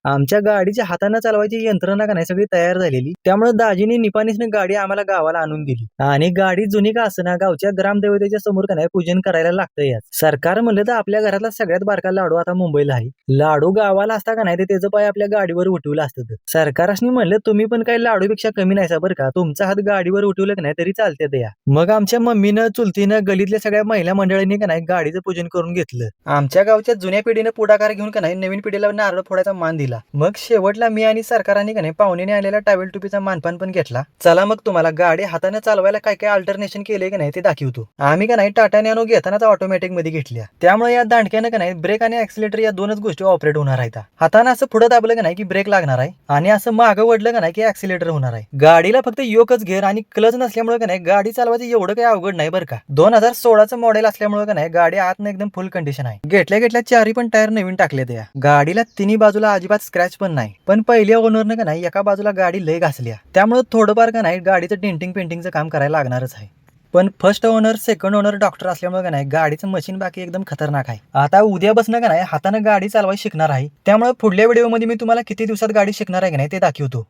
आमच्या गाडीच्या हाताने चालवायची यंत्रणा का नाही सगळी तयार झालेली. त्यामुळे दाजीने निपाणीसने गाडी आम्हाला गावाला आणून दिली. आणि गाडी जुनी का असना गावच्या ग्रामदेवतेच्या समोर का नाही पूजन करायला लागतं याच. सरकार म्हणलं तर आपल्या घरातला सगळ्यात बारका लाडू आता मुंबईला आहे. लाडू गावाला असता का नाही ते त्याचं पाय आपल्या गाडीवर उठवलं असतं. सरकारने म्हणलं तुम्ही पण काही लाडूपेक्षा कमी नाही बरं का, तुमचा हात गाडीवर उठवलं का नाही तरी चालते या. मग आमच्या मम्मीनं चुलतीनं गलीतल्या सगळ्या महिला मंडळींनी का नाही गाडीचं पूजन करून घेतलं. आमच्या गावच्या जुन्या पिढीने पुढाकार घेऊन का नाही नवीन पिढीला नारळ फोडायचा मान दिला. मग शेवटला मी आणि सरकारांनी का नाही पाहुण्याने आलेला टावेल टोपीचा मानपान पण घेतला. चला मग तुम्हाला गाडी हाताने चालवायला काय काय अल्टरनेशन केले का नाही ते दाखवतो. आम्ही का नाही टाटा नॅनो घेतानाच ऑटोमॅटिक मध्ये घेतल्या. त्यामुळे या दांडक्यानं का नाही ब्रेक आणि ऍक्सिलेटर या दोनच गोष्टी ऑपरेट होणार आहेत. हाताने असं पुढे दाबलं का नाही की ब्रेक लागणार आहे आणि असं मागं वडलं का नाही की ऍक्सिलेटर होणार आहे. गाडीला फक्त योकच घेर आणि क्लच नसल्यामुळे का नाही गाडी चालवायचं एवढं काही अवघड नाही बरं का. 2016चं मॉडेल असल्यामुळे का नाही गाडी आतनं एकदम फुल कंडिशन आहे. घेतल्या चारही पण टायर नवीन टाकले त्या गाडीला तिन्ही बाजूला अजिबात स्क्रॅच पण नाही. पण पहिल्या ओनरनं का नाही एका बाजूला गाडी लय घासल्या, त्यामुळे थोडंफार का नाही गाडीचं डेंटिंग पेंटिंगचं काम करायला लागणारच आहे. पण first owner second owner doctor असल्यामुळे का नाही गाडीचं मशीन बाकी एकदम खतरनाक आहे. आता उद्यापासून का नाही हाताने गाडी चालवायला शिकणार आहे. त्यामुळे पुढल्या व्हिडिओमध्ये मी तुम्हाला किती दिवसात गाडी शिकणार आहे का नाही ते दाखवतो.